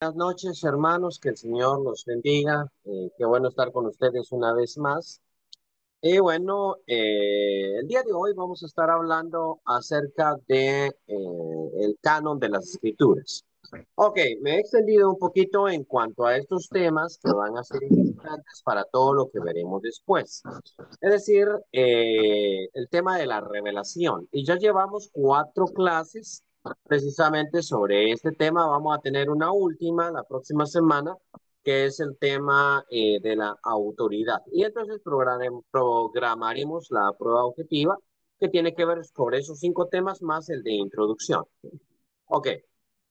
Buenas noches, hermanos, que el Señor los bendiga. Qué bueno estar con ustedes una vez más. Y bueno, el día de hoy vamos a estar hablando acerca de el canon de las Escrituras. Ok, me he extendido un poquito en cuanto a estos temas que van a ser importantes para todo lo que veremos después. Es decir, el tema de la revelación. Y ya llevamos 4 clases precisamente sobre este tema. Vamos a tener una última la próxima semana, que es el tema de la autoridad. Y entonces programaremos la prueba objetiva que tiene que ver sobre esos 5 temas más el de introducción. Ok,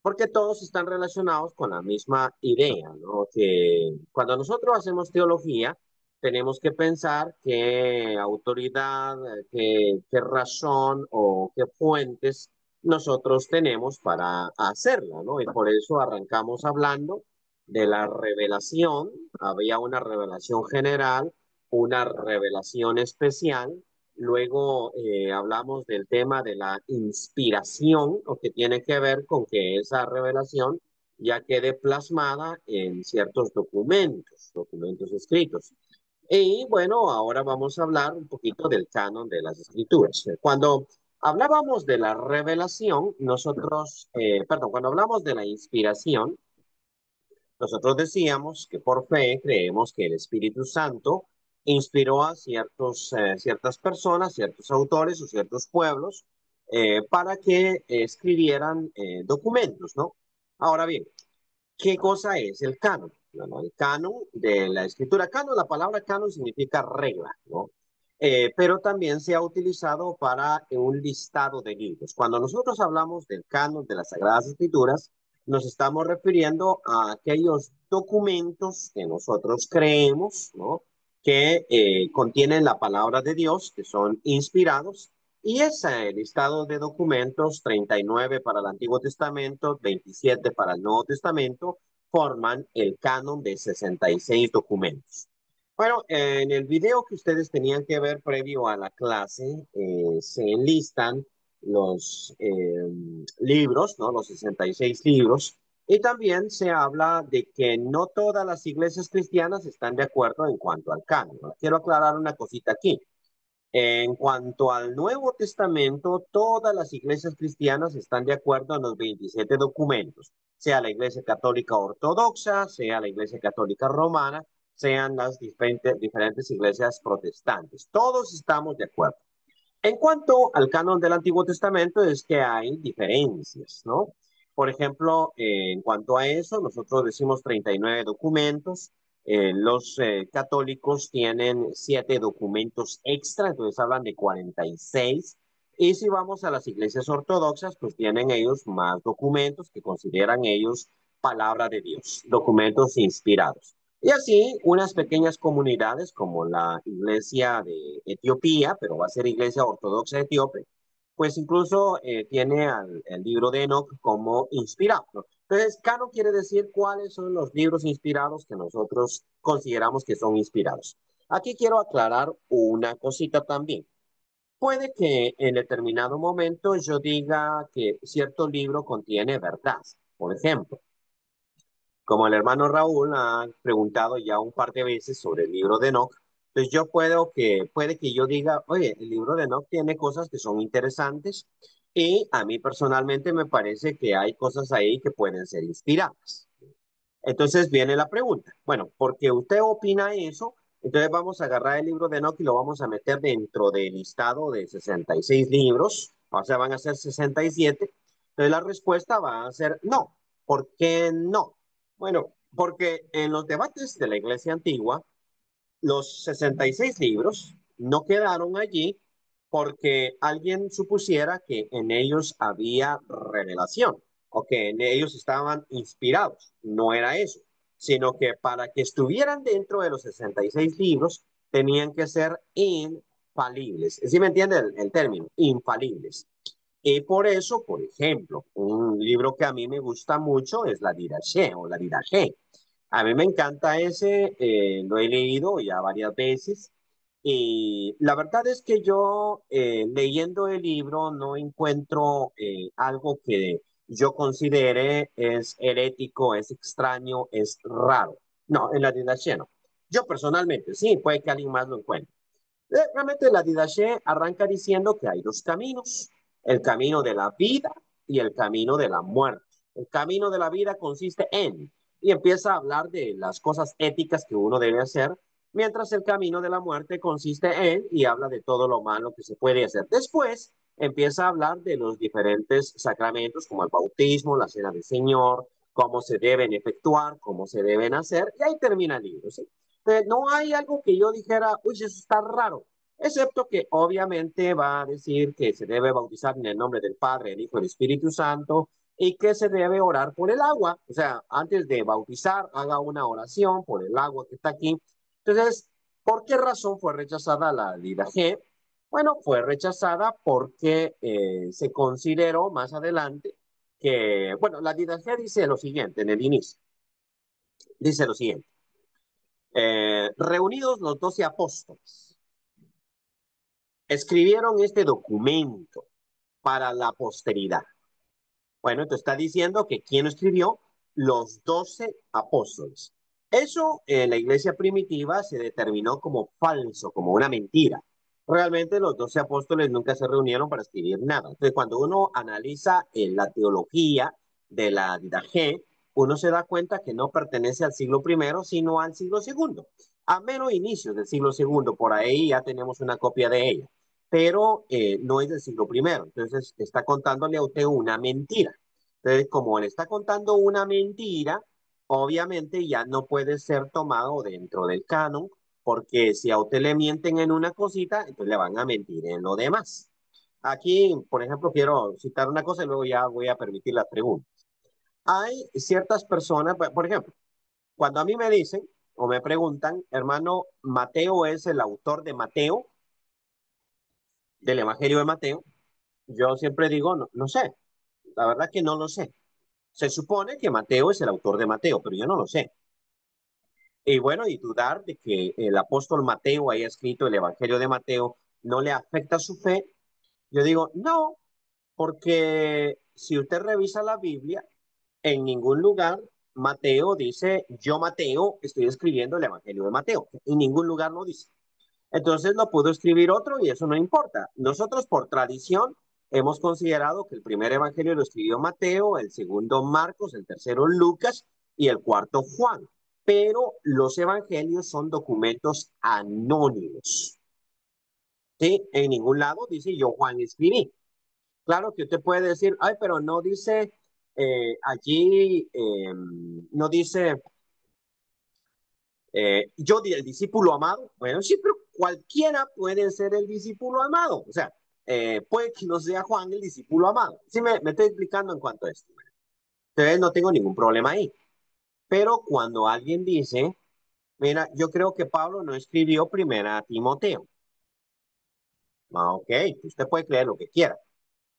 porque todos están relacionados con la misma idea, ¿no? Que cuando nosotros hacemos teología, tenemos que pensar qué autoridad, qué razón o qué fuentes nosotros tenemos para hacerla, ¿no? Y por eso arrancamos hablando de la revelación. Había una revelación general, una revelación especial. Luego hablamos del tema de la inspiración, o que tiene que ver con que esa revelación ya quede plasmada en ciertos documentos escritos. Y bueno, ahora vamos a hablar un poquito del canon de las escrituras. Cuando hablábamos de la revelación, cuando hablamos de la inspiración, nosotros decíamos que por fe creemos que el Espíritu Santo inspiró a ciertas personas, ciertos autores o ciertos pueblos para que escribieran documentos, ¿no? Ahora bien, ¿qué cosa es el canon? Bueno, el canon de la escritura. Canon, la palabra canon significa regla, ¿no? Pero también se ha utilizado para un listado de libros. Cuando nosotros hablamos del canon de las Sagradas Escrituras, nos estamos refiriendo a aquellos documentos que nosotros creemos, ¿no? Que contienen la palabra de Dios, que son inspirados, y ese listado de documentos, 39 para el Antiguo Testamento, 27 para el Nuevo Testamento, forman el canon de 66 documentos. Bueno, en el video que ustedes tenían que ver previo a la clase, se enlistan los libros, ¿no? Los 66 libros. Y también se habla de que no todas las iglesias cristianas están de acuerdo en cuanto al canon, ¿no? Quiero aclarar una cosita aquí. En cuanto al Nuevo Testamento, todas las iglesias cristianas están de acuerdo en los 27 documentos, sea la Iglesia Católica Ortodoxa, sea la Iglesia Católica Romana, sean las diferentes iglesias protestantes. Todos estamos de acuerdo. En cuanto al canon del Antiguo Testamento, es que hay diferencias, ¿no? Por ejemplo, en cuanto a eso, nosotros decimos 39 documentos, los católicos tienen 7 documentos extra, entonces hablan de 46. Y si vamos a las iglesias ortodoxas, pues tienen ellos más documentos que consideran ellos palabra de Dios, documentos inspirados. Y así, unas pequeñas comunidades como la iglesia de Etiopía, pero va a ser iglesia ortodoxa etíope, pues incluso tiene el libro de Enoch como inspirado, ¿no? Entonces, canon quiere decir cuáles son los libros inspirados que nosotros consideramos que son inspirados. Aquí quiero aclarar una cosita también. Puede que en determinado momento yo diga que cierto libro contiene verdad. Por ejemplo, como el hermano Raúl ha preguntado ya un par de veces sobre el libro de Enoch, pues puede que yo diga, oye, el libro de Enoch tiene cosas que son interesantes y a mí personalmente me parece que hay cosas ahí que pueden ser inspiradas. Entonces viene la pregunta, bueno, porque usted opina eso, entonces vamos a agarrar el libro de Enoch y lo vamos a meter dentro del listado de 66 libros, o sea, van a ser 67. Entonces la respuesta va a ser no. ¿Por qué no? Bueno, porque en los debates de la Iglesia Antigua, los 66 libros no quedaron allí porque alguien supusiera que en ellos había revelación o que en ellos estaban inspirados. No era eso, sino que para que estuvieran dentro de los 66 libros tenían que ser infalibles. ¿Sí me entiende el término? Infalibles. Y por eso, por ejemplo, un libro que a mí me gusta mucho es la Didache o la Didache. A mí me encanta ese, lo he leído ya varias veces y la verdad es que yo leyendo el libro no encuentro algo que yo considere es herético, es extraño, es raro. No, en la Didache no. Yo personalmente, sí, puede que alguien más lo encuentre. Realmente la Didache arranca diciendo que hay dos caminos, el camino de la vida y el camino de la muerte. El camino de la vida consiste en, y empieza a hablar de las cosas éticas que uno debe hacer, mientras el camino de la muerte consiste en, y habla de todo lo malo que se puede hacer. Después empieza a hablar de los diferentes sacramentos, como el bautismo, la cena del Señor, cómo se deben efectuar, cómo se deben hacer, y ahí termina el libro, ¿sí? No hay algo que yo dijera, uy, eso está raro, excepto que obviamente va a decir que se debe bautizar en el nombre del Padre, el Hijo y el Espíritu Santo y que se debe orar por el agua. O sea, antes de bautizar, haga una oración por el agua que está aquí. Entonces, ¿por qué razón fue rechazada la G? Bueno, fue rechazada porque se consideró más adelante que, bueno, la G dice lo siguiente en el inicio, dice lo siguiente. Reunidos los 12 apóstoles, escribieron este documento para la posteridad. Bueno, entonces está diciendo que quién lo escribió, los 12 apóstoles. Eso en la iglesia primitiva se determinó como falso, como una mentira. Realmente los 12 apóstoles nunca se reunieron para escribir nada. Entonces, cuando uno analiza la teología de la Didache, uno se da cuenta que no pertenece al siglo primero, sino al siglo segundo. A menos inicios del siglo segundo, por ahí ya tenemos una copia de ella, pero no es del siglo primero. Entonces, está contándole a usted una mentira. Entonces, como le está contando una mentira, obviamente ya no puede ser tomado dentro del canon, porque si a usted le mienten en una cosita, entonces le van a mentir en lo demás. Aquí, por ejemplo, quiero citar una cosa y luego ya voy a permitir las preguntas. Hay ciertas personas, por ejemplo, cuando a mí me dicen o me preguntan, hermano, Mateo es el autor de Mateo, del Evangelio de Mateo, yo siempre digo, no, no sé, la verdad que no lo sé. Se supone que Mateo es el autor de Mateo, pero yo no lo sé. Y bueno, y dudar de que el apóstol Mateo haya escrito el Evangelio de Mateo no le afecta su fe, yo digo, no, porque si usted revisa la Biblia, en ningún lugar Mateo dice, yo Mateo estoy escribiendo el Evangelio de Mateo. En ningún lugar lo dice. Entonces lo pudo escribir otro y eso no importa. Nosotros por tradición hemos considerado que el primer evangelio lo escribió Mateo, el segundo Marcos, el tercero Lucas y el cuarto Juan. Pero los evangelios son documentos anónimos. ¿Sí? En ningún lado dice yo Juan escribí. Claro que usted puede decir, ay, pero no dice allí, no dice yo, el discípulo amado, bueno, sí, pero cualquiera puede ser el discípulo amado. O sea, puede que no sea Juan el discípulo amado. Sí, me estoy explicando en cuanto a esto. Entonces, no tengo ningún problema ahí. Pero cuando alguien dice, mira, yo creo que Pablo no escribió primera a Timoteo. Ah, ok, usted puede creer lo que quiera.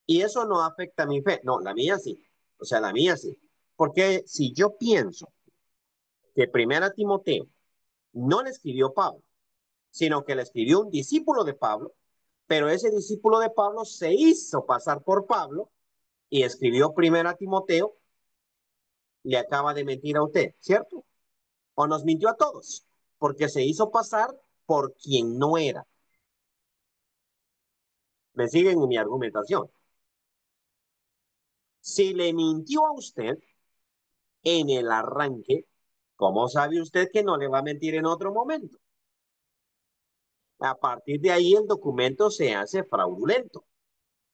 Y eso no afecta a mi fe. No, la mía sí. O sea, la mía sí. Porque si yo pienso que primera Timoteo no le escribió Pablo, sino que le escribió un discípulo de Pablo, pero ese discípulo de Pablo se hizo pasar por Pablo y escribió primero a Timoteo, le acaba de mentir a usted, ¿cierto? O nos mintió a todos, porque se hizo pasar por quien no era. ¿Me siguen en mi argumentación? Si le mintió a usted en el arranque, ¿cómo sabe usted que no le va a mentir en otro momento? A partir de ahí el documento se hace fraudulento.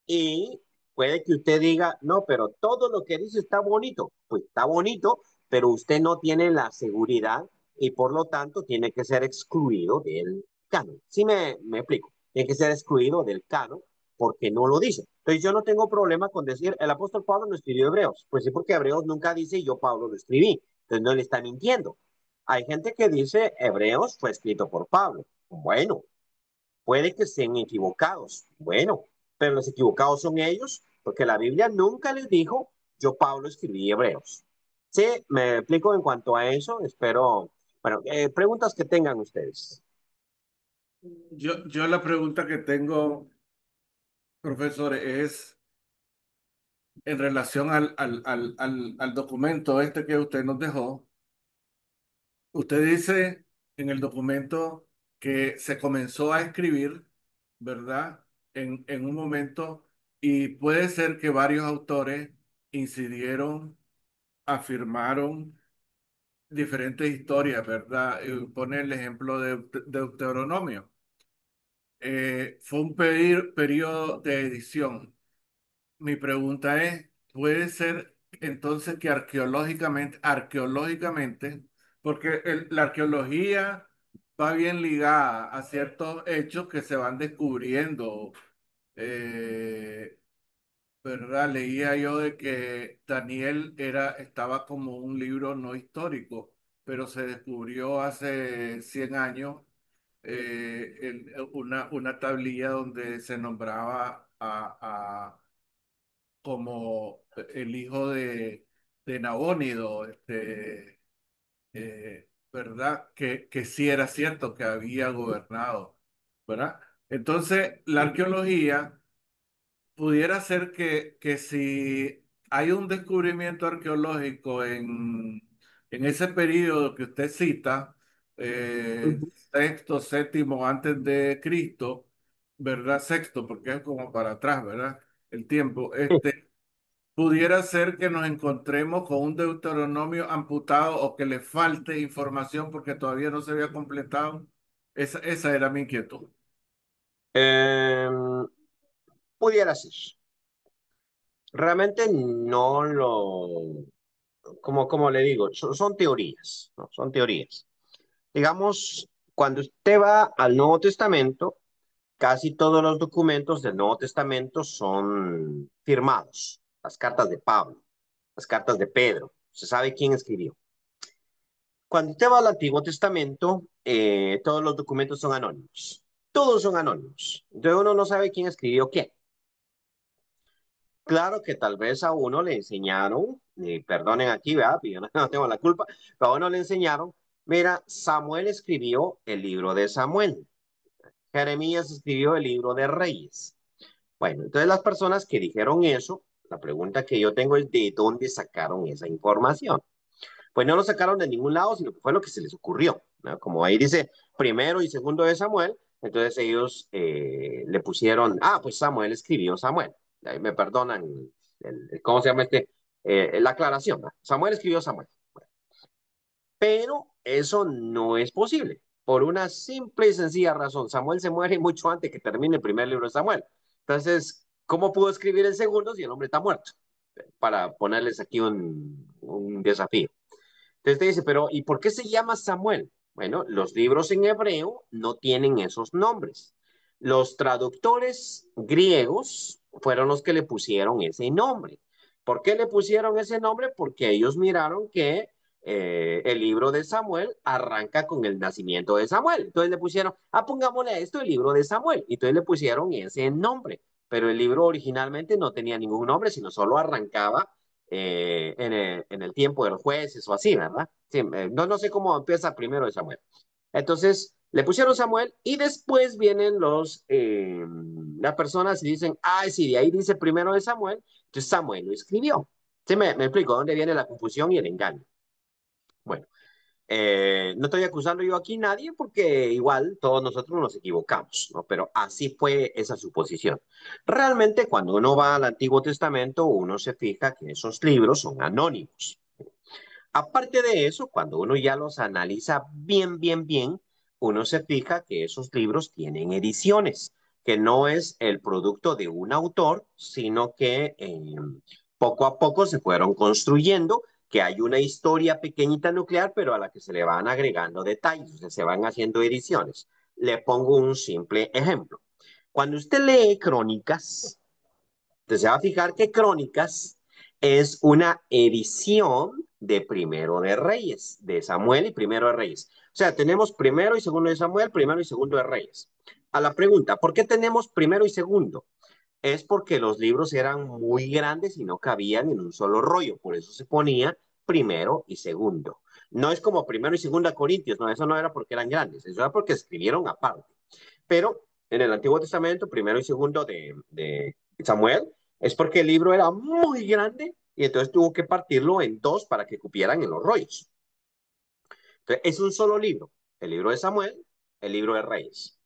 Y puede que usted diga, no, pero todo lo que dice está bonito. Pues está bonito, pero usted no tiene la seguridad y por lo tanto tiene que ser excluido del canon. ¿Sí me explico? Tiene que ser excluido del canon porque no lo dice. Entonces yo no tengo problema con decir, el apóstol Pablo no escribió Hebreos. Pues sí, porque Hebreos nunca dice, yo Pablo lo escribí. Entonces no le está mintiendo. Hay gente que dice, Hebreos fue escrito por Pablo. Bueno, puede que estén equivocados. Bueno, pero los equivocados son ellos, porque la Biblia nunca les dijo, yo Pablo escribí Hebreos. Sí, me explico en cuanto a eso. Espero, bueno, preguntas que tengan ustedes. Yo la pregunta que tengo, profesor, es, en relación al documento este que usted nos dejó. Usted dice en el documento que se comenzó a escribir, ¿verdad? En un momento, y puede ser que varios autores incidieron, afirmaron diferentes historias, ¿verdad? Pone el ejemplo de Deuteronomio. Fue un periodo de edición. Mi pregunta es, ¿puede ser entonces que arqueológicamente, porque la arqueología va bien ligada a ciertos hechos que se van descubriendo? eh, ¿Verdad? Leía yo de que Daniel estaba como un libro no histórico, pero se descubrió hace 100 años una tablilla donde se nombraba como el hijo de Nabónido, ¿verdad? Que sí era cierto que había gobernado, ¿verdad? Entonces, la arqueología pudiera ser que si hay un descubrimiento arqueológico en ese periodo que usted cita, Ujú. sexto, séptimo antes de Cristo, ¿verdad? Sexto, porque es como para atrás, ¿verdad? El tiempo. Pudiera ser que nos encontremos con un Deuteronomio amputado o que le falte información porque todavía no se había completado. Esa era mi inquietud. Em, Pudiera ser. Realmente no lo, como le digo, son teorías, ¿no? Son teorías. Digamos, cuando usted va al Nuevo Testamento, casi todos los documentos del Nuevo Testamento son firmados. Las cartas de Pablo, las cartas de Pedro. Se sabe quién escribió. Cuando usted va al Antiguo Testamento, todos los documentos son anónimos. Todos son anónimos. Entonces uno no sabe quién escribió qué. Claro que tal vez a uno le enseñaron, perdonen aquí, ¿verdad? Yo no, no tengo la culpa, pero a uno le enseñaron, mira, Samuel escribió el libro de Samuel, Jeremías escribió el libro de Reyes. Bueno, entonces las personas que dijeron eso, la pregunta que yo tengo es de dónde sacaron esa información. Pues no lo sacaron de ningún lado, sino que fue lo que se les ocurrió, ¿no? Como ahí dice primero y segundo de Samuel, entonces ellos le pusieron, ah, pues Samuel escribió Samuel. Ahí me perdonan, ¿cómo se llama este? La aclaración, ¿no? Samuel escribió Samuel. Pero eso no es posible, por una simple y sencilla razón. Samuel se muere mucho antes que termine el primer libro de Samuel. Entonces, ¿cómo pudo escribir el segundo si el hombre está muerto? Para ponerles aquí un desafío. Entonces te dice, pero ¿y por qué se llama Samuel? Bueno, los libros en hebreo no tienen esos nombres. Los traductores griegos fueron los que le pusieron ese nombre. ¿Por qué le pusieron ese nombre? Porque ellos miraron que el libro de Samuel arranca con el nacimiento de Samuel. Entonces le pusieron, ah, pongámosle a esto el libro de Samuel. Y entonces le pusieron ese nombre. Pero el libro originalmente no tenía ningún nombre, sino solo arrancaba en el tiempo de los jueces o así, ¿verdad? Sí, no sé cómo empieza primero de Samuel. Entonces, le pusieron Samuel y después vienen las personas y dicen, ay, sí, de ahí dice primero de Samuel, entonces Samuel lo escribió. ¿Sí me explico dónde viene la confusión y el engaño? Bueno, no estoy acusando yo aquí a nadie porque igual todos nosotros nos equivocamos, ¿no? Pero así fue esa suposición. Realmente cuando uno va al Antiguo Testamento, uno se fija que esos libros son anónimos. Aparte de eso, cuando uno ya los analiza bien, uno se fija que esos libros tienen ediciones, que no es el producto de un autor, sino que poco a poco se fueron construyendo, que hay una historia pequeñita nuclear, pero a la que se le van agregando detalles, o sea, se van haciendo ediciones. Le pongo un simple ejemplo. Cuando usted lee crónicas, entonces se va a fijar que Crónicas es una edición de Primero de Reyes, de Samuel y Primero de Reyes. O sea, tenemos primero y segundo de Samuel, primero y segundo de Reyes. A la pregunta, ¿por qué tenemos primero y segundo? Es porque los libros eran muy grandes y no cabían en un solo rollo, por eso se ponía primero y segundo. No es como primero y segundo de Corintios, no, eso no era porque eran grandes, eso era porque escribieron aparte. Pero en el Antiguo Testamento, primero y segundo de Samuel, Es porque el libro era muy grande y entonces tuvo que partirlo en dos para que cupieran en los rollos. Entonces, es un solo libro, el libro de Samuel, el libro de Reyes.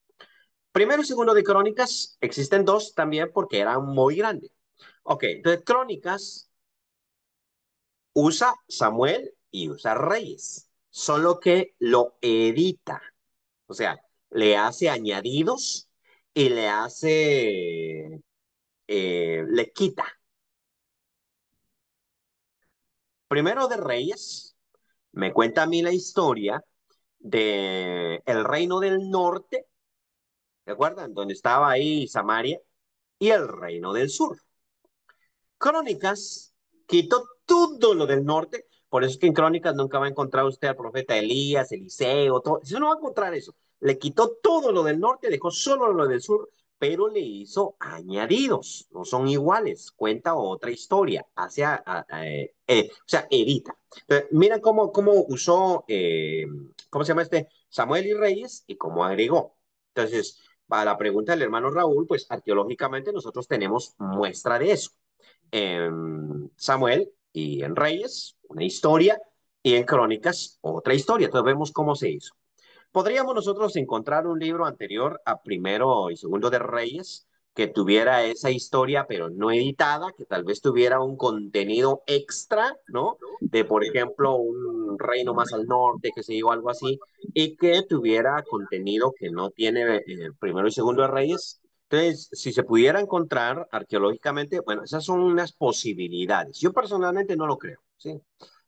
Primero y segundo de Crónicas existen dos también porque eran muy grandes. Ok, entonces Crónicas usa Samuel y usa Reyes, solo que lo edita, o sea, le hace añadidos y le quita. Primero de Reyes me cuenta a mí la historia de el reino del norte, ¿se acuerdan? Donde estaba ahí Samaria, y el reino del sur. Crónicas quitó todo lo del norte, por eso es que en Crónicas nunca va a encontrar usted al profeta Elías, Eliseo, todo, eso no va a encontrar eso. Le quitó todo lo del norte, dejó solo lo del sur, pero le hizo añadidos, no son iguales, cuenta otra historia, o sea, edita. Entonces, mira cómo usó, ¿cómo se llama este? Samuel y Reyes y cómo agregó. Entonces, para la pregunta del hermano Raúl, pues arqueológicamente nosotros tenemos muestra de eso en Samuel y en Reyes, una historia, y en Crónicas, otra historia. Entonces vemos cómo se hizo. ¿Podríamos nosotros encontrar un libro anterior a Primero y Segundo de Reyes que tuviera esa historia, pero no editada, que tal vez tuviera un contenido extra, ¿no? De, por ejemplo, un reino más al norte, que se yo, algo así, y que tuviera contenido que no tiene Primero y Segundo de Reyes? Entonces, si se pudiera encontrar arqueológicamente, bueno, esas son unas posibilidades. Yo personalmente no lo creo, ¿sí?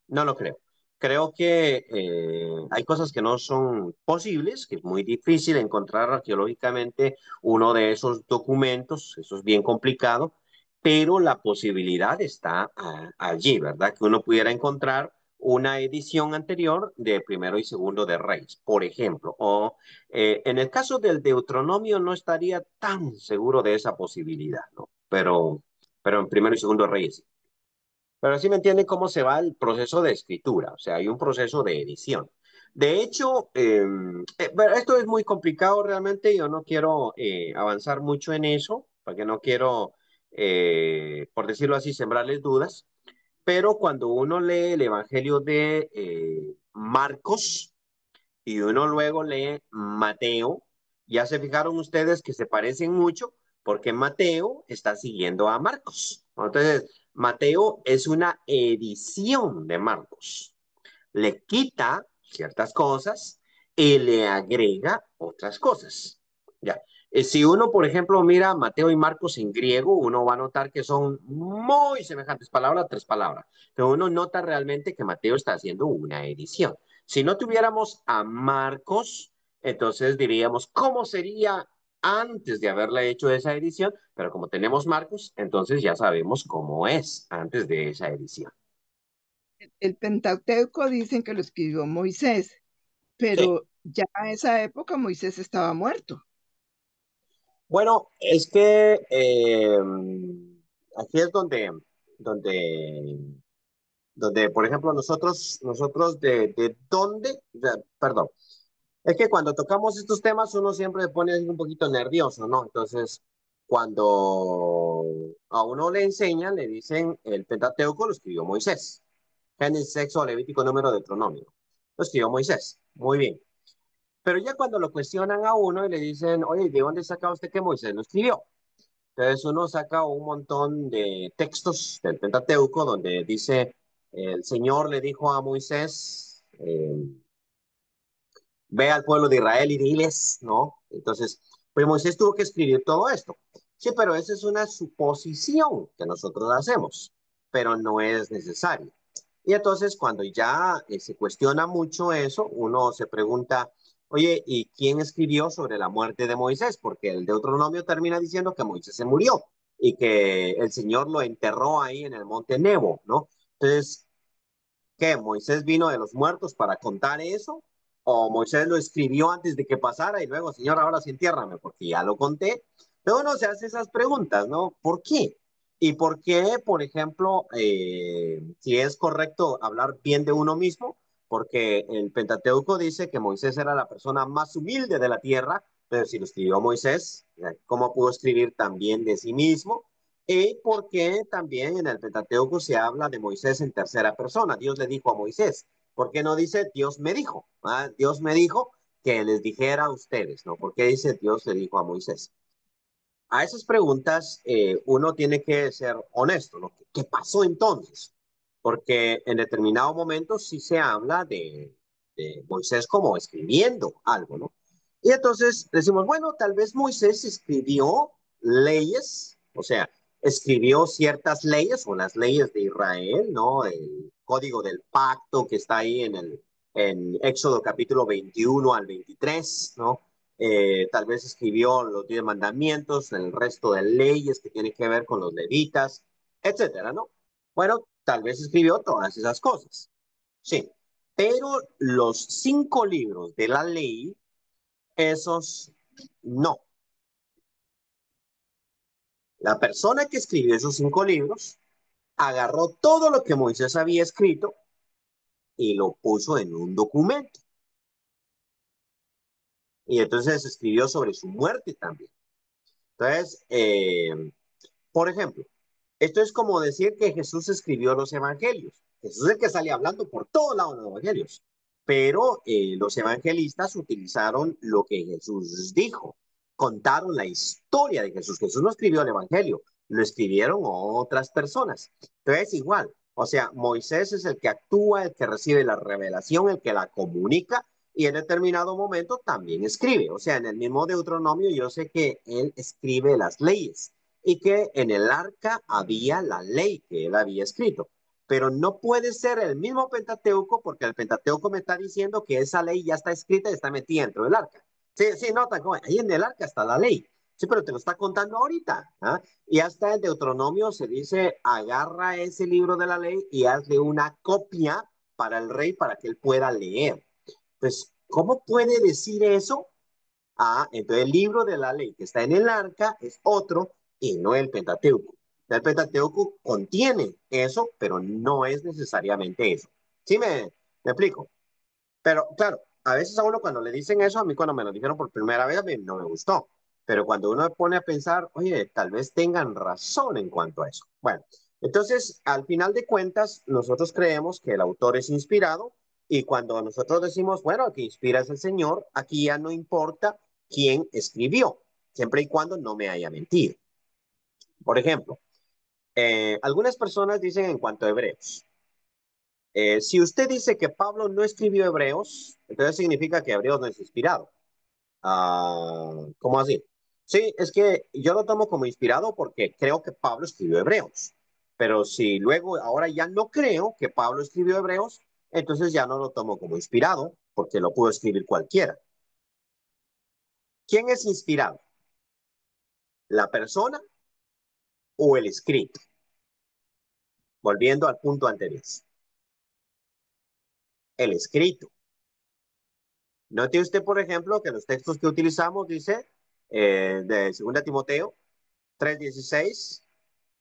No lo creo. Creo que hay cosas que no son posibles, que es muy difícil encontrar arqueológicamente uno de esos documentos, eso es bien complicado, pero la posibilidad está allí, ¿verdad? Que uno pudiera encontrar una edición anterior de Primero y Segundo de Reyes, por ejemplo. O en el caso del Deuteronomio no estaría tan seguro de esa posibilidad, ¿no? Pero en Primero y Segundo de Reyes sí. Pero sí me entienden cómo se va el proceso de escritura, o sea, hay un proceso de edición. De hecho, bueno, esto es muy complicado realmente, yo no quiero avanzar mucho en eso, porque no quiero, por decirlo así, sembrarles dudas, pero cuando uno lee el Evangelio de Marcos, y uno luego lee Mateo, ya se fijaron ustedes que se parecen mucho porque Mateo está siguiendo a Marcos. Entonces, Mateo es una edición de Marcos. Le quita ciertas cosas y le agrega otras cosas. Ya. Si uno, por ejemplo, mira Mateo y Marcos en griego, uno va a notar que son muy semejantes palabras, tres palabras. Pero uno nota realmente que Mateo está haciendo una edición. Si no tuviéramos a Marcos, entonces diríamos, ¿cómo sería antes de haberle hecho esa edición? Pero como tenemos Marcos, entonces ya sabemos cómo es antes de esa edición. El Pentateuco dicen que lo escribió Moisés, Sí. pero ya a esa época Moisés estaba muerto. Bueno, es que aquí es donde, donde, por ejemplo, nosotros de dónde, perdón, es que cuando tocamos estos temas uno siempre se pone un poquito nervioso, ¿no? Entonces, cuando a uno le enseñan, le dicen el Pentateuco lo escribió Moisés. Génesis, Éxodo, Levítico, Número, Deuteronomio. Lo escribió Moisés. Muy bien. Pero ya cuando lo cuestionan a uno y le dicen, oye, ¿de dónde saca usted que Moisés lo escribió? Entonces uno saca un montón de textos del Pentateuco donde dice, el Señor le dijo a Moisés, ve al pueblo de Israel y diles, ¿no? Entonces, pues Moisés tuvo que escribir todo esto. Sí, pero esa es una suposición que nosotros hacemos, pero no es necesario. Y entonces cuando ya se cuestiona mucho eso, uno se pregunta, oye, ¿y quién escribió sobre la muerte de Moisés? Porque el Deuteronomio termina diciendo que Moisés se murió y que el Señor lo enterró ahí en el monte Nebo, ¿no? Entonces, ¿qué? ¿Moisés vino de los muertos para contar eso? ¿O Moisés lo escribió antes de que pasara y luego, Señor, ahora sí entiérrame porque ya lo conté? Pero uno se hace esas preguntas, ¿no? ¿Por qué? ¿Y por qué, por ejemplo, si es correcto hablar bien de uno mismo? Porque el Pentateuco dice que Moisés era la persona más humilde de la tierra, pero si lo escribió Moisés, ¿cómo pudo escribir también de sí mismo? Y porque también en el Pentateuco se habla de Moisés en tercera persona. Dios le dijo a Moisés. ¿Por qué no dice Dios me dijo? ¿Ah? Dios me dijo que les dijera a ustedes, ¿no? ¿Por qué dice Dios le dijo a Moisés? A esas preguntas uno tiene que ser honesto, ¿no? ¿Qué pasó entonces? Porque en determinado momento sí se habla de Moisés como escribiendo algo, ¿no? Y entonces decimos, bueno, tal vez Moisés escribió leyes, o sea, escribió ciertas leyes o las leyes de Israel, ¿no? El código del pacto que está ahí en Éxodo capítulo 21 al 23, ¿no? Tal vez escribió los 10 mandamientos, el resto de leyes que tienen que ver con los levitas, etcétera, ¿no? Bueno, tal vez escribió todas esas cosas, sí, pero los 5 libros de la ley, esos no. La persona que escribió esos 5 libros agarró todo lo que Moisés había escrito y lo puso en un documento. Y entonces escribió sobre su muerte también. Entonces, por ejemplo, esto es como decir que Jesús escribió los evangelios. Jesús es el que sale hablando por todos lados de los evangelios. Pero los evangelistas utilizaron lo que Jesús dijo. Contaron la historia de Jesús. Jesús no escribió el evangelio, lo escribieron otras personas. Entonces, igual. O sea, Moisés es el que actúa, el que recibe la revelación, el que la comunica y en determinado momento también escribe. O sea, en el mismo Deuteronomio yo sé que él escribe las leyes y que en el arca había la ley que él había escrito. Pero no puede ser el mismo Pentateuco porque el Pentateuco me está diciendo que esa ley ya está escrita y está metida dentro del arca. Sí, sí, nota, ahí en el arca está la ley. Sí, pero te lo está contando ahorita. ¿Ah? Y hasta el Deuteronomio se dice, agarra ese libro de la ley y hazle una copia para el rey para que él pueda leer. Pues, ¿cómo puede decir eso? Ah, entonces el libro de la ley que está en el arca es otro y no el Pentateuco. El Pentateuco contiene eso, pero no es necesariamente eso. ¿Sí me explico? Pero claro, a veces a uno cuando le dicen eso, a mí cuando me lo dijeron por primera vez, a mí no me gustó. Pero cuando uno se pone a pensar, oye, tal vez tengan razón en cuanto a eso. Bueno, entonces, al final de cuentas, nosotros creemos que el autor es inspirado y cuando nosotros decimos, bueno, el que inspira es el Señor, aquí ya no importa quién escribió, siempre y cuando no me haya mentido. Por ejemplo, algunas personas dicen en cuanto a Hebreos, si usted dice que Pablo no escribió Hebreos, entonces significa que Hebreos no es inspirado. ¿Cómo así? Sí, es que yo lo tomo como inspirado porque creo que Pablo escribió Hebreos. Pero si luego, ahora ya no creo que Pablo escribió Hebreos, entonces ya no lo tomo como inspirado porque lo pudo escribir cualquiera. ¿Quién es inspirado? ¿La persona o el escrito? Volviendo al punto anterior. El escrito. Note usted, por ejemplo, que los textos que utilizamos dice de 2 Timoteo 3:16,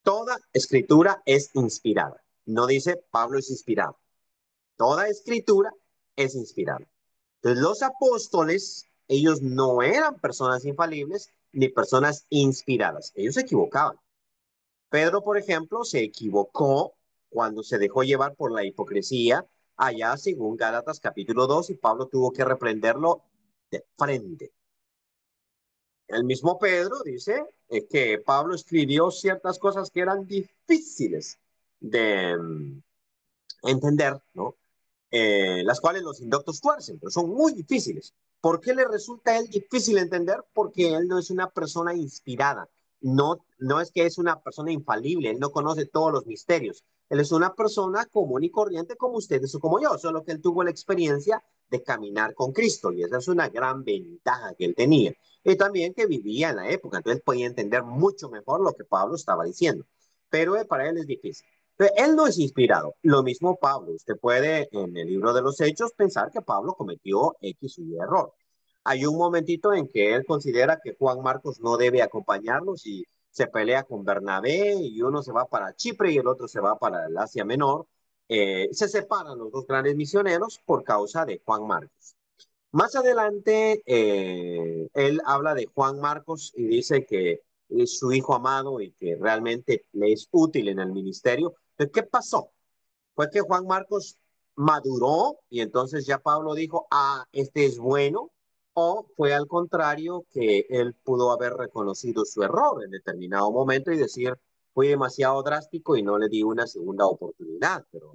toda escritura es inspirada. No dice Pablo es inspirado. Toda escritura es inspirada. Entonces, los apóstoles, ellos no eran personas infalibles ni personas inspiradas. Ellos se equivocaban. Pedro, por ejemplo, se equivocó cuando se dejó llevar por la hipocresía allá según Gálatas capítulo 2 y Pablo tuvo que reprenderlo de frente. El mismo Pedro dice que Pablo escribió ciertas cosas que eran difíciles de entender, ¿no? Las cuales los indoctos tuercen, pero son muy difíciles. ¿Por qué le resulta a él difícil entender? Porque él no es una persona inspirada, no es que es una persona infalible, él no conoce todos los misterios. Él es una persona común y corriente como ustedes o como yo, solo que él tuvo la experiencia de caminar con Cristo y esa es una gran ventaja que él tenía. Y también que vivía en la época, entonces podía entender mucho mejor lo que Pablo estaba diciendo. Pero para él es difícil. Él no es inspirado. Lo mismo Pablo. Usted puede en el libro de los Hechos pensar que Pablo cometió X y Y error. Hay un momentito en que él considera que Juan Marcos no debe acompañarlos y se pelea con Bernabé y uno se va para Chipre y el otro se va para el Asia Menor. Se separan los dos grandes misioneros por causa de Juan Marcos. Más adelante, él habla de Juan Marcos y dice que es su hijo amado y que realmente le es útil en el ministerio. Entonces, ¿qué pasó? Fue que Juan Marcos maduró y entonces ya Pablo dijo, ah, este es bueno, o fue al contrario que él pudo haber reconocido su error en determinado momento y decir, fui demasiado drástico y no le di una segunda oportunidad, pero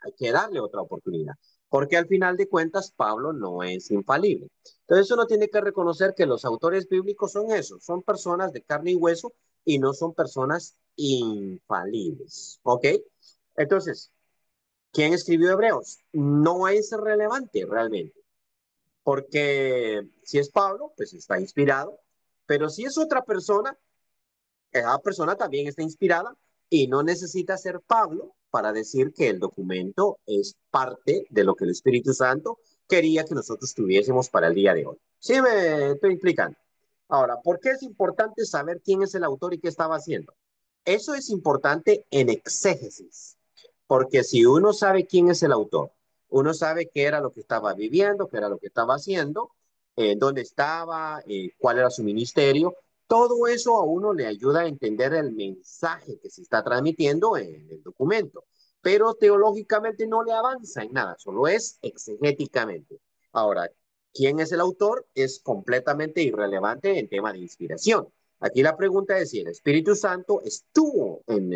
hay que darle otra oportunidad, porque al final de cuentas Pablo no es infalible. Entonces uno tiene que reconocer que los autores bíblicos son eso, son personas de carne y hueso y no son personas infalibles, ¿ok? Entonces, ¿quién escribió Hebreos? No es relevante realmente, porque si es Pablo, pues está inspirado, pero si es otra persona, esa persona también está inspirada y no necesita ser Pablo para decir que el documento es parte de lo que el Espíritu Santo quería que nosotros tuviésemos para el día de hoy. Sí, me estoy explicando. Ahora, ¿por qué es importante saber quién es el autor y qué estaba haciendo? Eso es importante en exégesis, porque si uno sabe quién es el autor, uno sabe qué era lo que estaba viviendo, qué era lo que estaba haciendo, dónde estaba, cuál era su ministerio, todo eso a uno le ayuda a entender el mensaje que se está transmitiendo en el documento, pero teológicamente no le avanza en nada, solo es exegéticamente. Ahora, ¿quién es el autor? Es completamente irrelevante en tema de inspiración. Aquí la pregunta es si el Espíritu Santo estuvo en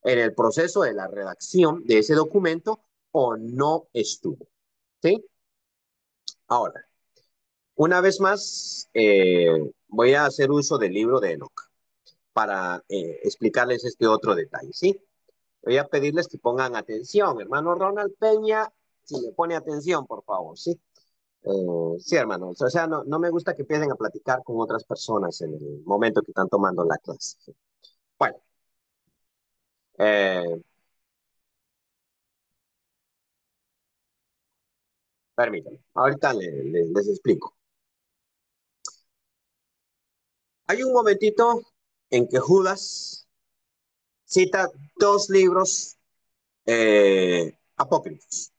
el proceso de la redacción de ese documento o no estuvo. ¿Sí? Ahora, una vez más, voy a hacer uso del libro de Enoch para explicarles este otro detalle, ¿sí? Voy a pedirles que pongan atención, hermano Ronald Peña, si me pone atención, por favor, ¿sí? Sí, hermano, o sea, no me gusta que empiecen a platicar con otras personas en el momento que están tomando la clase. ¿Sí? Bueno, eh, permítanme, ahorita les explico. Hay un momentito en que Judas cita dos libros apócrifos.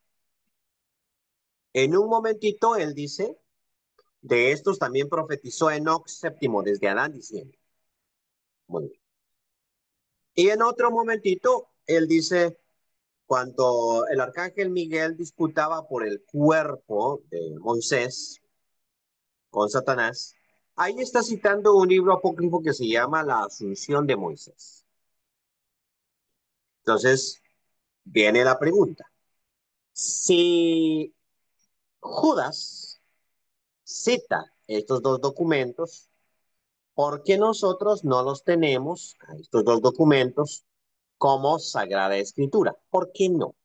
En un momentito él dice, de estos también profetizó Enoc séptimo desde Adán diciendo. Muy bien. Y en otro momentito él dice, cuando el arcángel Miguel disputaba por el cuerpo de Moisés con Satanás, ahí está citando un libro apócrifo que se llama La Asunción de Moisés. Entonces, viene la pregunta. Si Judas cita estos dos documentos, ¿por qué nosotros no los tenemos, estos dos documentos, como Sagrada Escritura? ¿Por qué no?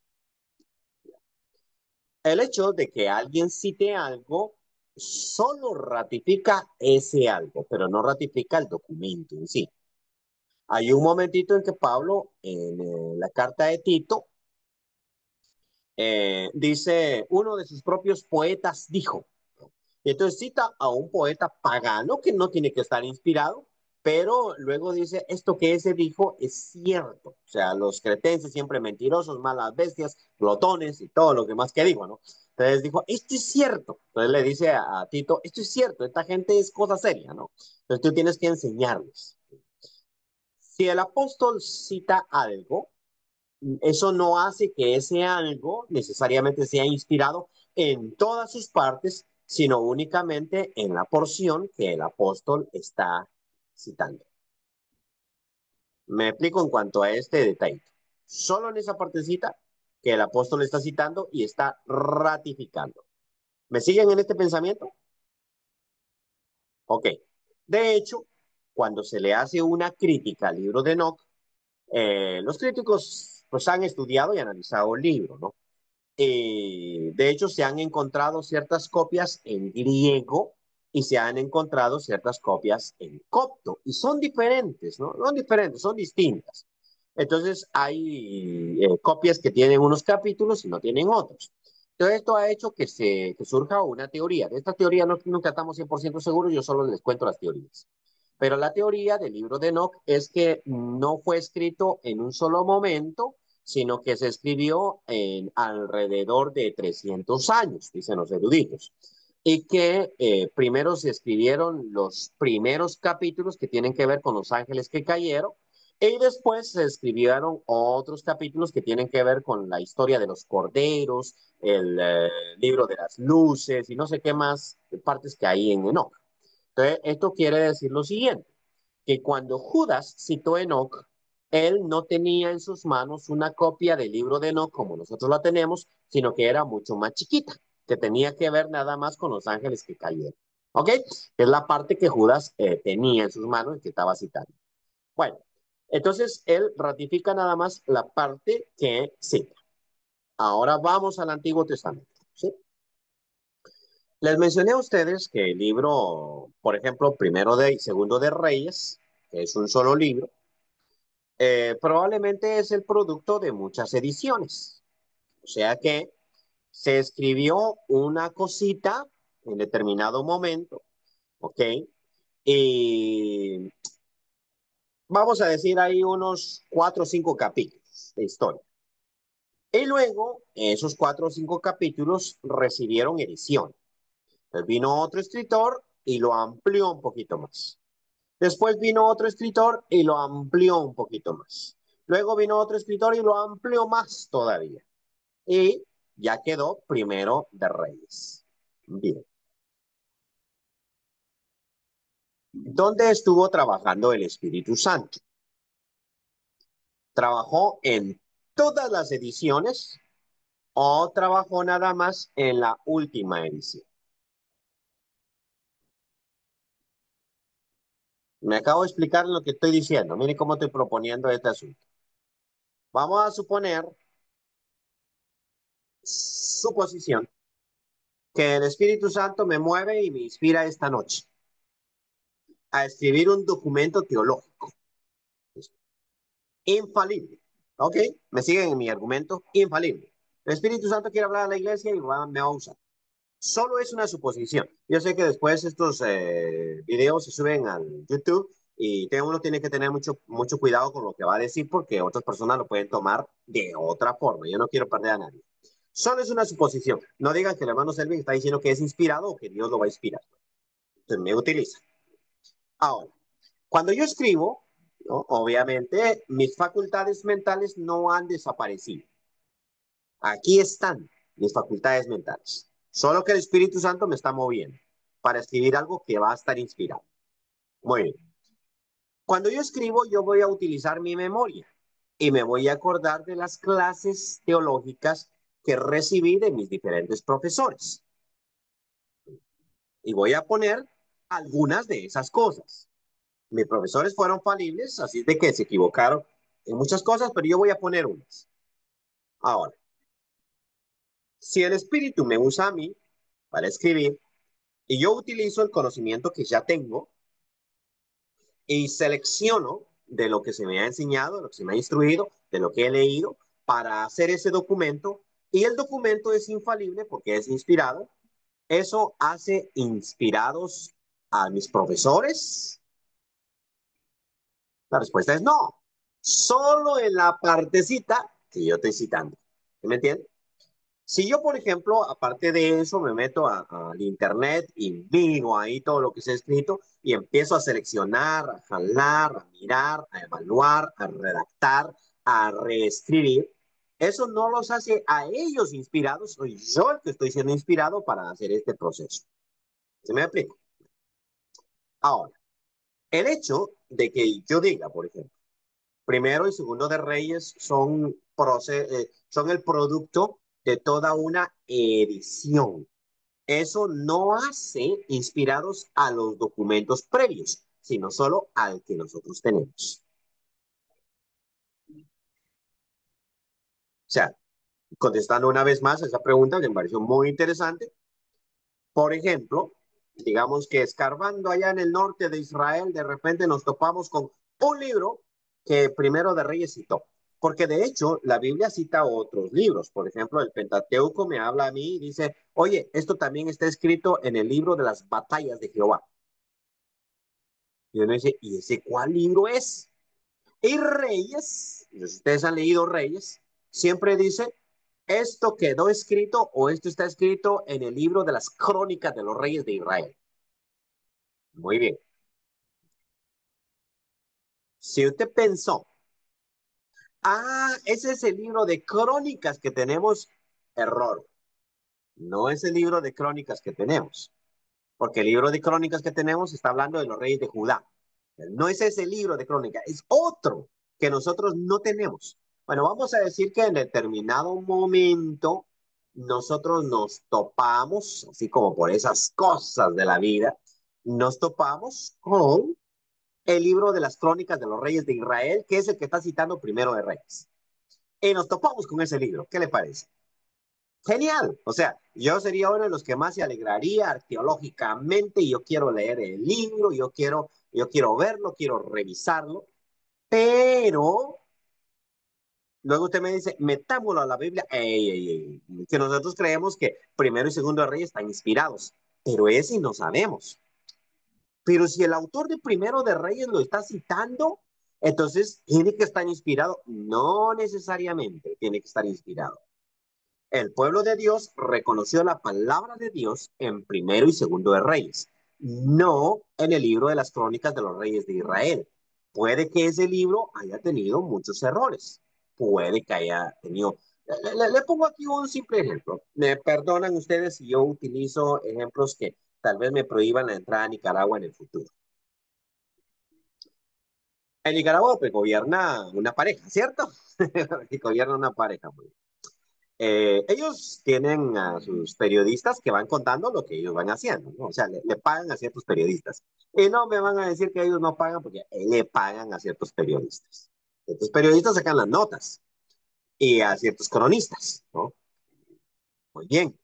El hecho de que alguien cite algo solo ratifica ese algo, pero no ratifica el documento en sí. Hay un momentito en que Pablo, en la carta de Tito, dice, uno de sus propios poetas dijo, y entonces cita a un poeta pagano que no tiene que estar inspirado, pero luego dice, esto que ese dijo es cierto. O sea, los cretenses siempre mentirosos, malas bestias, glotones y todo lo que más que digo, ¿no? Entonces dijo, esto es cierto. Entonces le dice a Tito, esto es cierto, esta gente es cosa seria, ¿no? Entonces tú tienes que enseñarles. Si el apóstol cita algo, eso no hace que ese algo necesariamente sea inspirado en todas sus partes, sino únicamente en la porción que el apóstol está citando. Me explico en cuanto a este detalle. Solo en esa partecita que el apóstol está citando y está ratificando. ¿Me siguen en este pensamiento? Ok. De hecho, cuando se le hace una crítica al libro de Enoch, los críticos pues han estudiado y analizado el libro, ¿no? De hecho, se han encontrado ciertas copias en griego y se han encontrado ciertas copias en copto. Y son diferentes, ¿no? No diferentes, son distintas. Entonces, hay copias que tienen unos capítulos y no tienen otros. Entonces, esto ha hecho que surja una teoría. De esta teoría no, nunca estamos 100% seguros, yo solo les cuento las teorías. Pero la teoría del libro de Enoch es que no fue escrito en un solo momento, sino que se escribió en alrededor de 300 años, dicen los eruditos. y que primero se escribieron los primeros capítulos que tienen que ver con los ángeles que cayeron, y después se escribieron otros capítulos que tienen que ver con la historia de los corderos, el libro de las luces y no sé qué más partes que hay en Enoch. Entonces, esto quiere decir lo siguiente, que cuando Judas citó Enoch, él no tenía en sus manos una copia del libro de Enoch como nosotros la tenemos, sino que era mucho más chiquita, que tenía que ver nada más con los ángeles que cayeron. ¿Ok? Es la parte que Judas tenía en sus manos y que estaba citando. Bueno, entonces él ratifica nada más la parte que cita. Ahora vamos al Antiguo Testamento. ¿Sí? Les mencioné a ustedes que el libro, por ejemplo, primero de y segundo de Reyes, que es un solo libro, probablemente es el producto de muchas ediciones. O sea que se escribió una cosita en determinado momento, ¿ok? Y vamos a decir hay unos 4 o 5 capítulos de historia. Y luego esos 4 o 5 capítulos recibieron edición. Entonces vino otro escritor y lo amplió un poquito más. Después vino otro escritor y lo amplió un poquito más. Luego vino otro escritor y lo amplió más todavía. Y ya quedó primero de Reyes. Bien. ¿Dónde estuvo trabajando el Espíritu Santo? ¿Trabajó en todas las ediciones o trabajó nada más en la última edición? Me acabo de explicar lo que estoy diciendo. Mire cómo estoy proponiendo este asunto. Vamos a suponer, suposición, que el Espíritu Santo me mueve y me inspira esta noche a escribir un documento teológico infalible. ¿Ok? ¿Me siguen en mi argumento? Infalible. El Espíritu Santo quiere hablar a la iglesia y me va a usar. Solo es una suposición. Yo sé que después estos videos se suben al YouTube y uno tiene que tener mucho cuidado con lo que va a decir porque otras personas lo pueden tomar de otra forma. Yo no quiero perder a nadie. Solo es una suposición. No digan que el hermano Selvin está diciendo que es inspirado o que Dios lo va a inspirar. Entonces me utiliza. Ahora, cuando yo escribo, ¿no? Obviamente mis facultades mentales no han desaparecido. Aquí están mis facultades mentales. Solo que el Espíritu Santo me está moviendo para escribir algo que va a estar inspirado. Muy bien. Cuando yo escribo, yo voy a utilizar mi memoria y me voy a acordar de las clases teológicas que recibí de mis diferentes profesores. Y voy a poner algunas de esas cosas. Mis profesores fueron falibles, así de que se equivocaron en muchas cosas, pero yo voy a poner unas. Ahora, si el Espíritu me usa a mí para escribir, y yo utilizo el conocimiento que ya tengo y selecciono de lo que se me ha enseñado, de lo que se me ha instruido, de lo que he leído, para hacer ese documento. Y el documento es infalible porque es inspirado. ¿Eso hace inspirados a mis profesores? La respuesta es no. Solo en la partecita que yo estoy citando. ¿Me entiendes? Si yo, por ejemplo, aparte de eso, me meto al internet y miro ahí todo lo que se ha escrito y empiezo a seleccionar, a jalar, a mirar, a evaluar, a redactar, a reescribir, eso no los hace a ellos inspirados, soy yo el que estoy siendo inspirado para hacer este proceso. ¿Se me explica? Ahora, el hecho de que yo diga, por ejemplo, primero y segundo de Reyes son el producto de toda una edición. Eso no hace inspirados a los documentos previos, sino solo al que nosotros tenemos. O sea, contestando una vez más esa pregunta que me pareció muy interesante. Por ejemplo, digamos que escarbando allá en el norte de Israel, de repente nos topamos con un libro que primero de Reyes citó. Porque de hecho, la Biblia cita otros libros. Por ejemplo, el Pentateuco me habla a mí y dice, oye, esto también está escrito en el libro de las batallas de Jehová. Y uno dice, ¿y ese cuál libro es? Y Reyes, si ustedes han leído Reyes, siempre dice ¿Esto quedó escrito o esto está escrito en el libro de las crónicas de los reyes de Israel? Muy bien. Si usted pensó, ese es el libro de crónicas que tenemos, error. No es el libro de crónicas que tenemos, porque el libro de crónicas que tenemos está hablando de los reyes de Judá. No es ese libro de crónicas, es otro que nosotros no tenemos. Bueno, vamos a decir que en determinado momento nosotros nos topamos, así como por esas cosas de la vida, nos topamos con el libro de las crónicas de los reyes de Israel, que es el que está citando Primero de Reyes. Y nos topamos con ese libro. ¿Qué le parece? Genial. O sea, yo sería uno de los que más se alegraría arqueológicamente y yo quiero leer el libro, yo quiero verlo, quiero revisarlo, pero luego usted me dice, metámoslo a la Biblia. Ey, ey, ey, que nosotros creemos que Primero y Segundo de Reyes están inspirados, pero ese no sabemos. Pero si el autor de Primero de Reyes lo está citando, entonces tiene que estar inspirado. No necesariamente tiene que estar inspirado. El pueblo de Dios reconoció la palabra de Dios en Primero y Segundo de Reyes, no en el libro de las crónicas de los reyes de Israel. Puede que ese libro haya tenido muchos errores. Puede que haya tenido... Le pongo aquí un simple ejemplo. Me perdonan ustedes si yo utilizo ejemplos que tal vez me prohíban la entrada a Nicaragua en el futuro. En Nicaragua pues gobierna una pareja, ¿cierto? Que gobierna una pareja. Muy bien. Ellos tienen a sus periodistas que van contando lo que ellos van haciendo, ¿no? O sea, le pagan a ciertos periodistas. Y no me van a decir que ellos no pagan porque le pagan a ciertos periodistas. Estos periodistas sacan las notas y a ciertos cronistas, ¿no? Muy bien.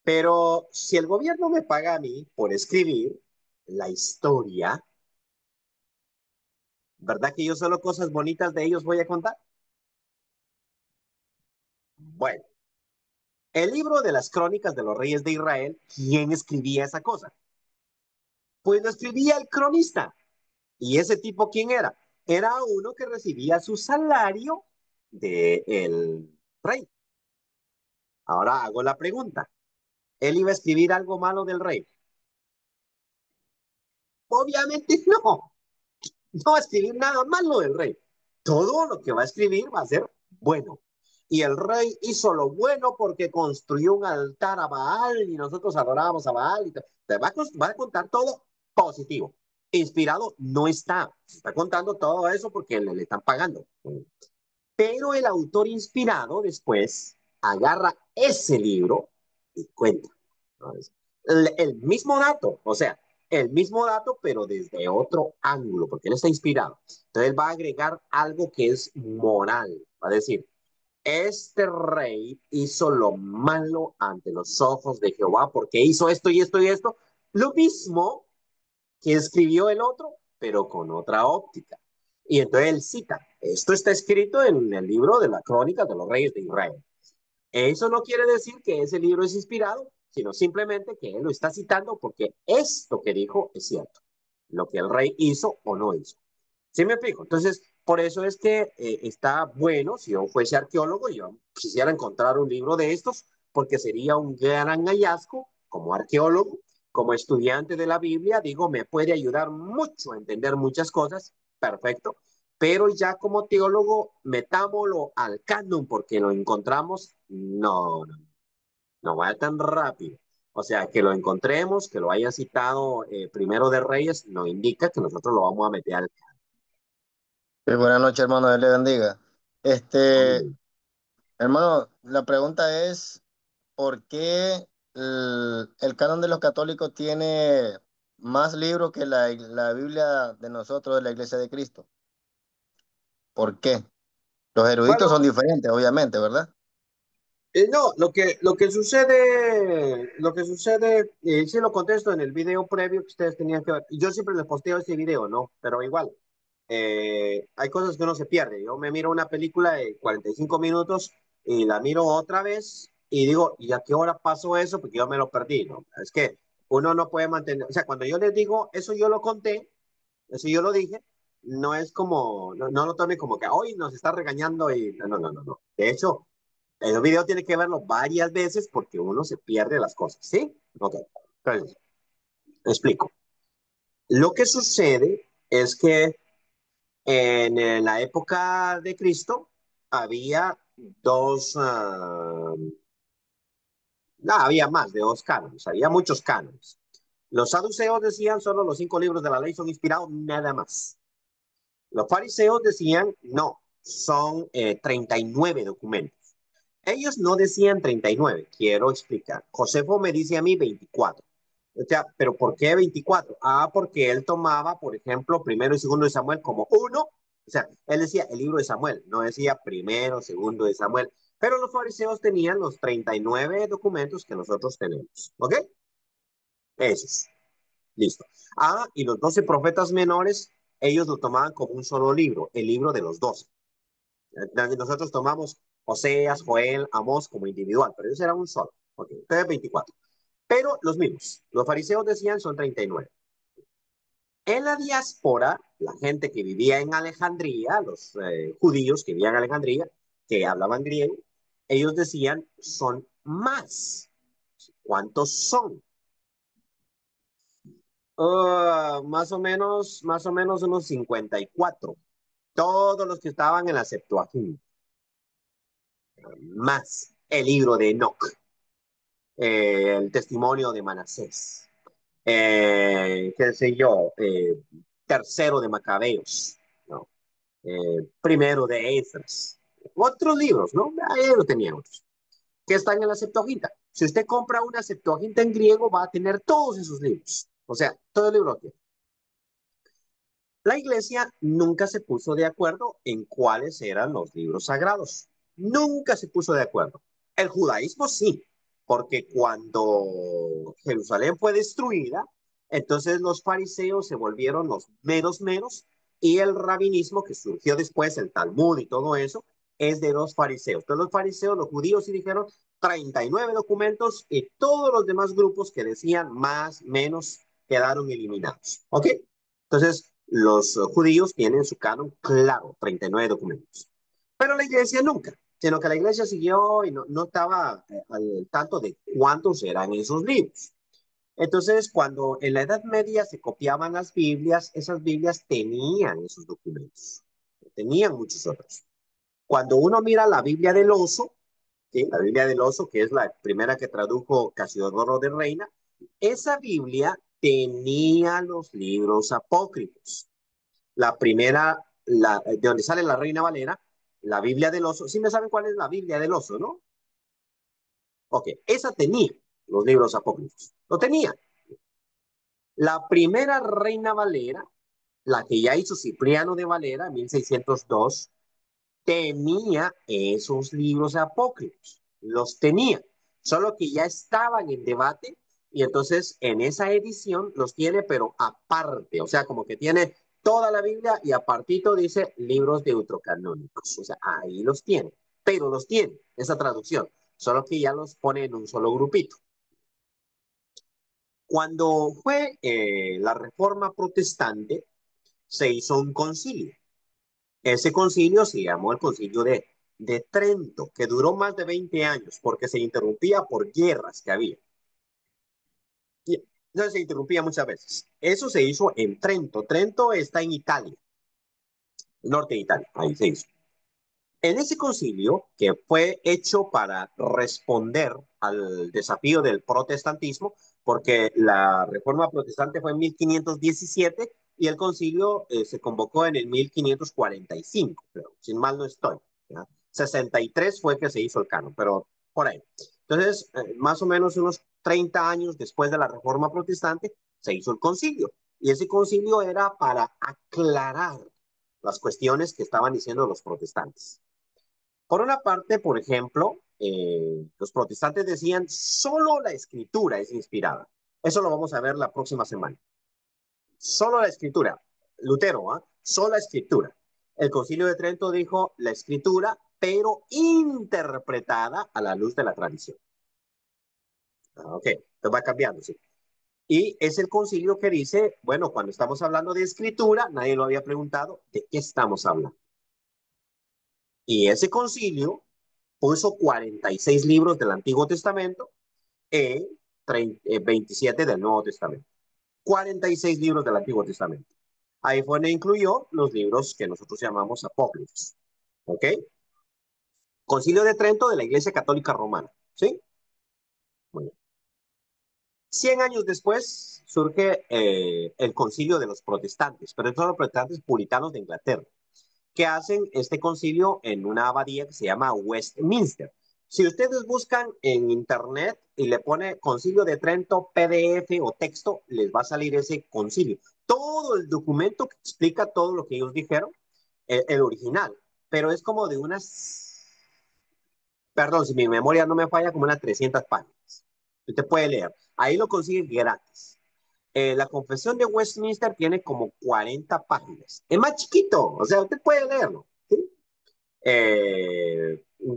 Pero si el gobierno me paga a mí por escribir la historia, ¿verdad que yo solo cosas bonitas de ellos voy a contar? Bueno, el libro de las crónicas de los reyes de Israel, ¿quién escribía esa cosa? Pues lo escribía el cronista. ¿Y ese tipo quién era? Era uno que recibía su salario del rey. Ahora hago la pregunta. ¿Él iba a escribir algo malo del rey? Obviamente no. No va a escribir nada malo del rey. Todo lo que va a escribir va a ser bueno. Y el rey hizo lo bueno porque construyó un altar a Baal y nosotros adorábamos a Baal. Te va a contar todo positivo. Inspirado no está. Está contando todo eso porque le están pagando. Pero el autor inspirado después agarra ese libro y cuenta, ¿no? El mismo dato, o sea, el mismo dato, pero desde otro ángulo, porque él está inspirado. Entonces él va a agregar algo que es moral. Va a decir, este rey hizo lo malo ante los ojos de Jehová porque hizo esto y esto y esto. Lo mismo que escribió el otro, pero con otra óptica. Y entonces él cita, esto está escrito en el libro de la crónica de los reyes de Israel. Eso no quiere decir que ese libro es inspirado, sino simplemente que él lo está citando porque esto que dijo es cierto, lo que el rey hizo o no hizo. ¿Sí me explico? Entonces, por eso es que está bueno, si yo fuese arqueólogo, yo quisiera encontrar un libro de estos, porque sería un gran hallazgo como arqueólogo, como estudiante de la Biblia, digo, me puede ayudar mucho a entender muchas cosas, perfecto, pero ya como teólogo, metámoslo al canon porque lo encontramos, no vaya tan rápido. O sea, que lo encontremos, que lo haya citado Primero de Reyes, nos indica que nosotros lo vamos a meter al Buenas noches, hermano, Dios le bendiga. Este, canon. hermano, la pregunta es, ¿por qué el canon de los católicos tiene más libros que la Biblia de nosotros, de la Iglesia de Cristo? ¿Por qué? Los eruditos son Bueno, diferentes, obviamente, ¿verdad? no, lo que sucede, sí lo contesto en el video previo que ustedes tenían que ver. Yo siempre les posteo ese video, ¿no? Pero igual, hay cosas que uno se pierde. Yo me miro una película de 45 minutos y la miro otra vez y digo, ¿y a qué hora pasó eso? Porque yo me lo perdí, ¿no? Es que uno no puede mantener, o sea, cuando yo les digo, eso yo lo conté, eso yo lo dije, no es como, no lo tome como que hoy nos está regañando y no. De hecho, el video tiene que verlo varias veces porque uno se pierde las cosas, ¿sí? Ok, entonces, explico. Lo que sucede es que en la época de Cristo había dos, no, había más de dos cánones, había muchos cánones. Los saduceos decían solo los 5 libros de la ley son inspirados, nada más. Los fariseos decían no, son 39 documentos. Ellos no decían 39, quiero explicar. Josefo me dice a mí 24. O sea, ¿pero por qué 24? Ah, porque él tomaba, por ejemplo, primero y segundo de Samuel como uno. O sea, él decía el libro de Samuel, no decía primero, segundo de Samuel. Pero los fariseos tenían los 39 documentos que nosotros tenemos. ¿Ok? Esos. Listo. Ah, y los 12 profetas menores, ellos lo tomaban como un solo libro, el libro de los 12. Nosotros tomamos Oseas, Joel, Amós como individual, pero ellos eran un solo. Ok, entonces 24. Pero los mismos, los fariseos decían son 39. En la diáspora, la gente que vivía en Alejandría, los judíos que vivían en Alejandría, que hablaban griego, ellos decían son más. ¿Cuántos son? Más o menos unos 54. Todos los que estaban en la Septuaginta, más el libro de Enoch, el testimonio de Manasés, qué sé yo, tercero de Macabeos, ¿no? Primero de Esdras, otros libros, ¿no? Ahí lo tenían otros, que están en la Septuaginta. Si usted compra una Septuaginta en griego, va a tener todos esos libros, o sea, todo el libro. La iglesia nunca se puso de acuerdo en cuáles eran los libros sagrados. Nunca se puso de acuerdo. El judaísmo sí, porque cuando Jerusalén fue destruida, entonces los fariseos se volvieron los meros y el rabinismo que surgió después, el Talmud y todo eso, es de los fariseos. Entonces los fariseos, los judíos sí dijeron 39 documentos y todos los demás grupos que decían más, menos, quedaron eliminados. ¿Ok? Entonces, los judíos tienen su canon claro, 39 documentos. Pero la iglesia nunca, sino que la iglesia siguió y no estaba al tanto de cuántos eran esos libros. Entonces, cuando en la Edad Media se copiaban las Biblias, esas Biblias tenían esos documentos, tenían muchos otros. Cuando uno mira la Biblia del Oso, ¿sí? La Biblia del Oso, que es la primera que tradujo Casiodoro de Reina, esa Biblia tenía los libros apócrifos. La primera, de donde sale la Reina Valera, la Biblia del Oso. Sí me saben cuál es la Biblia del Oso, ¿no? Ok, esa tenía los libros apócrifos. Lo tenía. La primera Reina Valera, la que ya hizo Cipriano de Valera en 1602, tenía esos libros apócrifos, los tenía, solo que ya estaban en debate y entonces en esa edición los tiene, pero aparte, o sea, como que tiene toda la Biblia y apartito dice libros deuterocanónicos, o sea, ahí los tiene, pero los tiene, esa traducción, solo que ya los pone en un solo grupito. Cuando fue la Reforma Protestante, se hizo un concilio. Ese concilio se llamó el Concilio de Trento, que duró más de 20 años porque se interrumpía por guerras que había. Y entonces se interrumpía muchas veces. Eso se hizo en Trento. Trento está en Italia, norte de Italia, ahí se hizo. En ese concilio, que fue hecho para responder al desafío del protestantismo, porque la reforma protestante fue en 1517 y el concilio se convocó en el 1545, pero sin mal no estoy. ¿Ya? 63 fue que se hizo el canon, pero por ahí. Entonces, más o menos unos 30 años después de la reforma protestante, se hizo el concilio. Y ese concilio era para aclarar las cuestiones que estaban diciendo los protestantes. Por una parte, por ejemplo, los protestantes decían solo la escritura es inspirada. Eso lo vamos a ver la próxima semana. Solo la escritura. Lutero, ¿ah? Solo la escritura. El Concilio de Trento dijo la escritura, pero interpretada a la luz de la tradición. Ok, entonces va cambiando, sí. Y es el concilio que dice, bueno, cuando estamos hablando de escritura, nadie lo había preguntado, ¿de qué estamos hablando? Y ese concilio puso 46 libros del Antiguo Testamento y 27 del Nuevo Testamento. 46 libros del Antiguo Testamento. Ahí fue donde incluyó los libros que nosotros llamamos apócrifos. ¿Ok? Concilio de Trento de la Iglesia Católica Romana. ¿Sí? Muy bien. 100 años después surge el concilio de los protestantes, pero son los protestantes puritanos de Inglaterra, que hacen este concilio en una abadía que se llama Westminster. Si ustedes buscan en internet y le pone Concilio de Trento, PDF o texto, les va a salir ese concilio. Todo el documento que explica todo lo que ellos dijeron, el original, pero es como de unas, perdón, si mi memoria no me falla, como unas 300 páginas. Usted puede leer. Ahí lo consigue gratis. La Confesión de Westminster tiene como 40 páginas. Es más chiquito, o sea, usted puede leerlo. ¿Sí?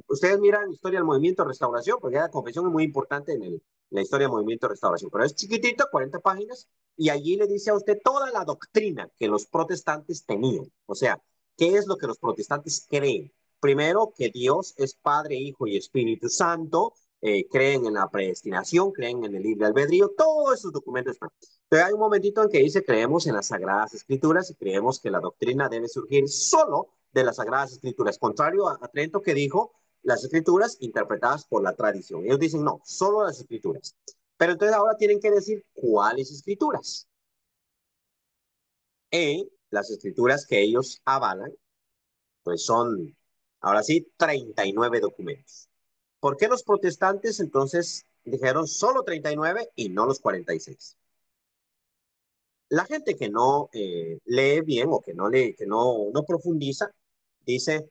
Ustedes miran Historia del Movimiento de Restauración, porque la confesión es muy importante en la historia del Movimiento de Restauración, pero es chiquitito, 40 páginas, y allí le dice a usted toda la doctrina que los protestantes tenían. O sea, ¿qué es lo que los protestantes creen? Primero, que Dios es Padre, Hijo y Espíritu Santo, creen en la predestinación, creen en el libre albedrío, todos esos documentos están. Pero hay un momentito en que dice, creemos en las Sagradas Escrituras y creemos que la doctrina debe surgir solo de las Sagradas Escrituras, contrario a Trento que dijo las Escrituras interpretadas por la tradición. Ellos dicen, no, solo las Escrituras. Pero entonces ahora tienen que decir cuáles Escrituras. Y las Escrituras que ellos avalan, pues son, ahora sí, 39 documentos. ¿Por qué los protestantes entonces dijeron solo 39 y no los 46? La gente que no lee bien o que no lee, que no profundiza, dice,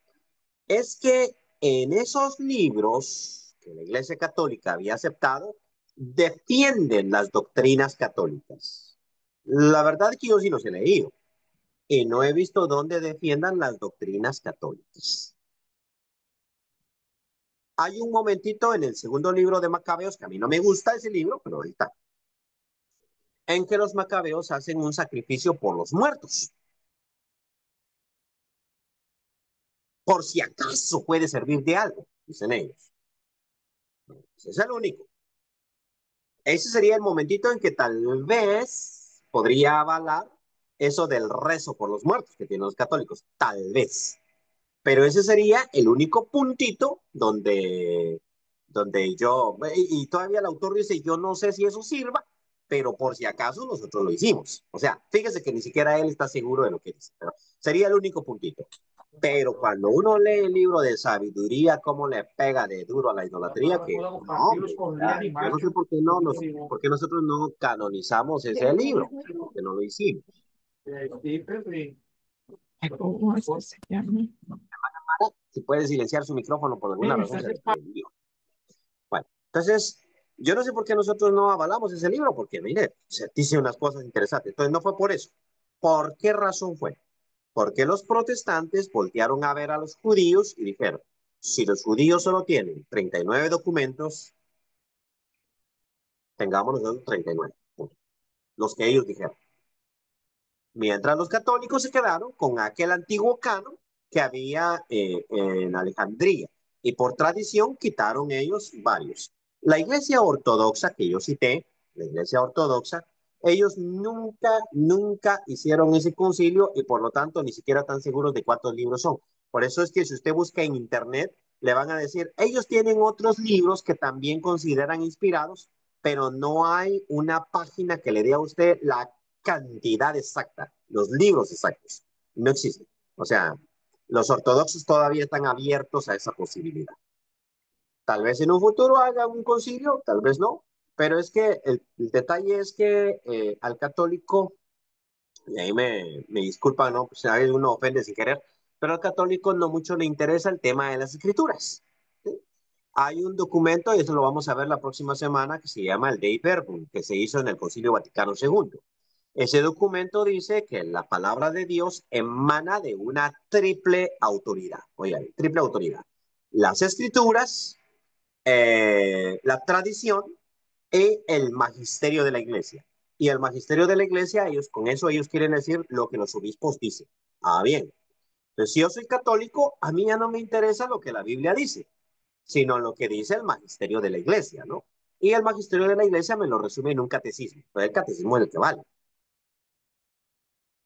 es que en esos libros que la Iglesia Católica había aceptado, defienden las doctrinas católicas. La verdad es que yo sí los he leído y no he visto dónde defiendan las doctrinas católicas. Hay un momentito en el segundo libro de Macabeos, que a mí no me gusta ese libro, pero ahorita, en que los macabeos hacen un sacrificio por los muertos, por si acaso puede servir de algo, dicen ellos. Ese es el único. Ese sería el momentito en que tal vez podría avalar eso del rezo por los muertos que tienen los católicos. Tal vez. Pero ese sería el único puntito donde yo, y todavía el autor dice, yo no sé si eso sirva, pero por si acaso nosotros lo hicimos. O sea, fíjese que ni siquiera él está seguro de lo que dice, pero sería el único puntito. Pero cuando uno lee el libro de sabiduría, cómo le pega de duro a la idolatría, que no, hombre, yo no sé por qué nosotros no canonizamos ese libro, porque no lo hicimos. ¿Cómo es que se llama? Si puede silenciar su micrófono por alguna razón, se le prendió. Bueno, entonces, yo no sé por qué nosotros no avalamos ese libro, porque mire, se dice unas cosas interesantes. Entonces, no fue por eso. ¿Por qué razón fue? Porque los protestantes voltearon a ver a los judíos y dijeron, si los judíos solo tienen 39 documentos, tengamos nosotros 39, los que ellos dijeron. Mientras los católicos se quedaron con aquel antiguo canon que había en Alejandría y por tradición quitaron ellos varios. La iglesia ortodoxa que yo cité, la iglesia ortodoxa, ellos nunca hicieron ese concilio y por lo tanto ni siquiera están seguros de cuántos libros son. Por eso es que si usted busca en internet, le van a decir, ellos tienen otros libros que también consideran inspirados, pero no hay una página que le dé a usted la cantidad exacta, los libros exactos. No existen. O sea, los ortodoxos todavía están abiertos a esa posibilidad. Tal vez en un futuro haga un concilio, tal vez no, pero es que el detalle es que al católico, y ahí me disculpan, ¿no? Pues a uno ofende sin querer, pero al católico no mucho le interesa el tema de las escrituras. ¿Sí? Hay un documento, y eso lo vamos a ver la próxima semana, que se llama el Dei Verbum, que se hizo en el Concilio Vaticano II. Ese documento dice que la palabra de Dios emana de una triple autoridad. Oigan, triple autoridad. Las escrituras, la tradición y el magisterio de la iglesia. Y el magisterio de la iglesia, ellos con eso ellos quieren decir lo que los obispos dicen. Ah, bien. Entonces, si yo soy católico, a mí ya no me interesa lo que la Biblia dice, sino lo que dice el magisterio de la iglesia, ¿no? Y el magisterio de la iglesia me lo resume en un catecismo, pero el catecismo es el que vale.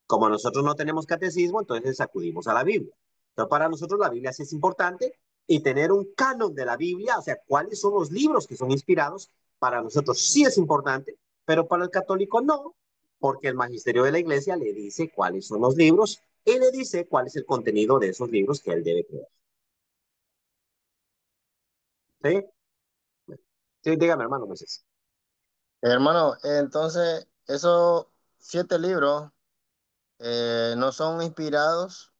Como nosotros no tenemos catecismo, entonces acudimos a la Biblia. Entonces, para nosotros la Biblia sí es importante y tener un canon de la Biblia, o sea, cuáles son los libros que son inspirados, para nosotros sí es importante, pero para el católico no, porque el magisterio de la iglesia le dice cuáles son los libros y le dice cuál es el contenido de esos libros que él debe creer. ¿Sí? Sí, dígame, hermano Moisés. Hermano, entonces, esos 7 libros no son inspirados,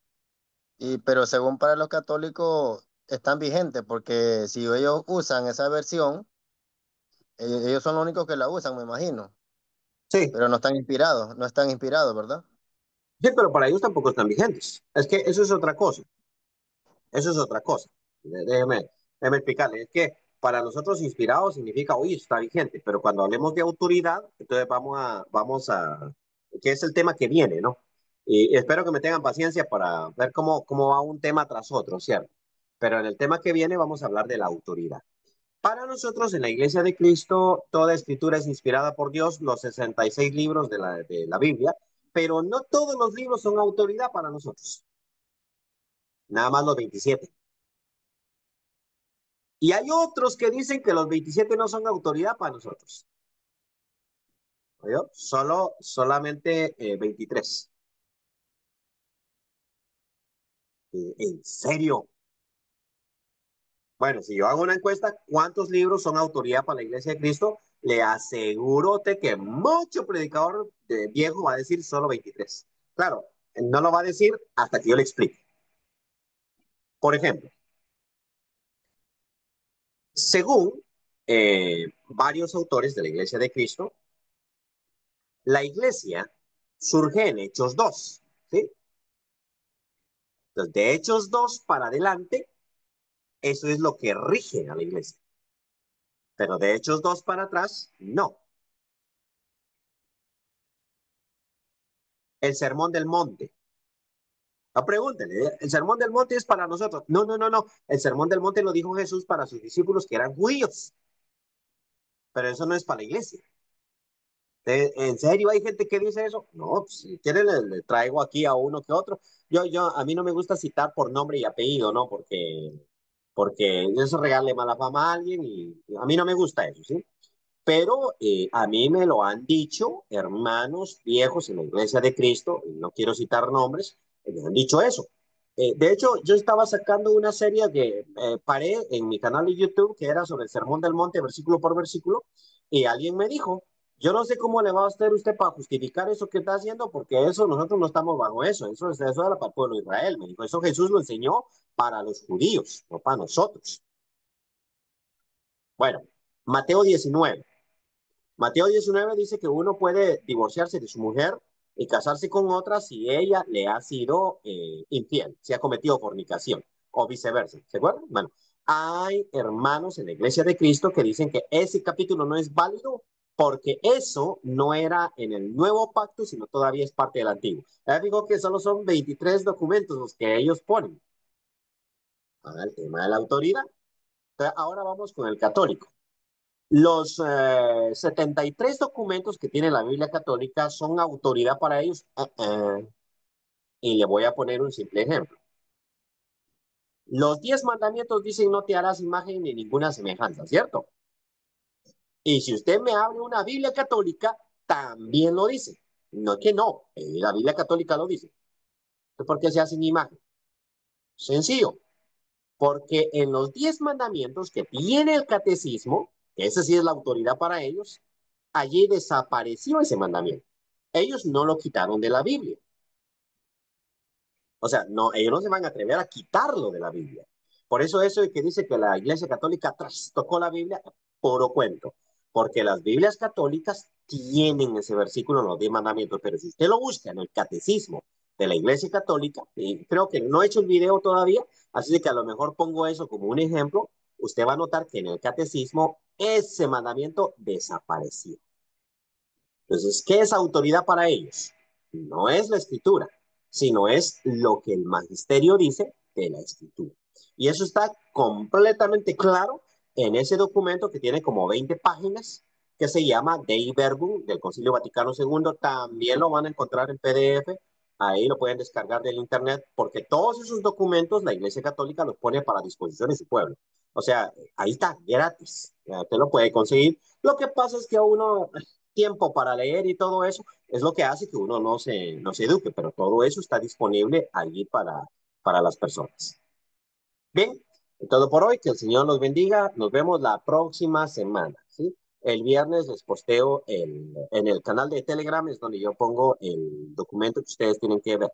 pero según para los católicos están vigentes, porque si ellos usan esa versión, ellos son los únicos que la usan, me imagino, Sí, pero no están inspirados, no están inspirados, ¿verdad? sí, pero para ellos tampoco están vigentes. Es que eso es otra cosa. Eso es otra cosa. Déjeme explicarle. Es que para nosotros inspirado significa, oye, está vigente, pero cuando hablemos de autoridad, entonces que es el tema que viene, ¿no? Y espero que me tengan paciencia para ver cómo va un tema tras otro, ¿cierto? Pero en el tema que viene vamos a hablar de la autoridad. Para nosotros en la Iglesia de Cristo, toda escritura es inspirada por Dios, los 66 libros de la Biblia, pero no todos los libros son autoridad para nosotros, nada más los 27. Y hay otros que dicen que los 27 no son autoridad para nosotros. ¿Oyó? Solamente 23. ¿En serio? Bueno, si yo hago una encuesta, ¿cuántos libros son autoridad para la Iglesia de Cristo? Le aseguro que mucho predicador viejo va a decir solo 23. Claro, no lo va a decir hasta que yo le explique. Por ejemplo, según varios autores de la Iglesia de Cristo, la Iglesia surge en Hechos 2, ¿sí? Entonces, de Hechos 2 para adelante, eso es lo que rige a la iglesia. Pero de Hechos 2 para atrás, no. El Sermón del Monte. No, pregúntenle, ¿el Sermón del Monte es para nosotros? No, no, no, no. El Sermón del Monte lo dijo Jesús para sus discípulos que eran judíos. Pero eso no es para la iglesia. ¿En serio hay gente que dice eso? No, pues, si quieren le traigo aquí a uno que otro. A mí no me gusta citar por nombre y apellido, ¿no? Porque eso regale mala fama a alguien y a mí no me gusta eso, ¿sí? Pero a mí me lo han dicho hermanos viejos en la iglesia de Cristo, y no quiero citar nombres, me han dicho eso. De hecho, yo estaba sacando una serie que paré en mi canal de YouTube que era sobre el Sermón del Monte, versículo por versículo, y alguien me dijo, yo no sé cómo le va a hacer usted para justificar eso que está haciendo, porque eso nosotros no estamos bajo eso era para el pueblo de Israel. Me dijo, eso Jesús lo enseñó para los judíos, no para nosotros. Bueno, Mateo 19. Mateo 19 dice que uno puede divorciarse de su mujer y casarse con otra si ella le ha sido infiel, si ha cometido fornicación o viceversa. ¿Se acuerdan? Bueno, hay hermanos en la iglesia de Cristo que dicen que ese capítulo no es válido porque eso no era en el nuevo pacto, sino todavía es parte del antiguo. Ya digo que solo son 23 documentos los que ellos ponen. Ahora el tema de la autoridad. Entonces, ahora vamos con el católico. Los 73 documentos que tiene la Biblia católica son autoridad para ellos. Y le voy a poner un simple ejemplo. Los 10 mandamientos dicen no te harás imagen ni ninguna semejanza, ¿cierto? Y si usted me abre una Biblia católica, también lo dice. No que no, la Biblia católica lo dice. ¿Por qué se hacen imagen? Sencillo, porque en los 10 mandamientos que tiene el catecismo, que ese sí es la autoridad para ellos, allí desapareció ese mandamiento. Ellos no lo quitaron de la Biblia. O sea, no, ellos no se van a atrever a quitarlo de la Biblia. Por eso de que dice que la Iglesia Católica trastocó la Biblia, puro cuento. Porque las Biblias católicas tienen ese versículo en los 10 mandamientos, pero si usted lo busca en el catecismo de la Iglesia Católica, y creo que no he hecho el video todavía, así que a lo mejor pongo eso como un ejemplo, usted va a notar que en el catecismo ese mandamiento desapareció. Entonces, ¿qué es autoridad para ellos? No es la escritura, sino es lo que el magisterio dice de la escritura. Y eso está completamente claro en ese documento que tiene como 20 páginas, que se llama Dei Verbum del Concilio Vaticano II. También lo van a encontrar en PDF. Ahí lo pueden descargar del internet, porque todos esos documentos la Iglesia Católica los pone para disposición de su pueblo. O sea, ahí está, gratis. Usted lo puede conseguir. Lo que pasa es que a uno tiempo para leer y todo eso es lo que hace que uno no se eduque, pero todo eso está disponible allí para las personas. Bien, todo por hoy, que el Señor los bendiga, nos vemos la próxima semana, ¿sí? El viernes les posteo en el canal de Telegram, es donde yo pongo el documento que ustedes tienen que ver.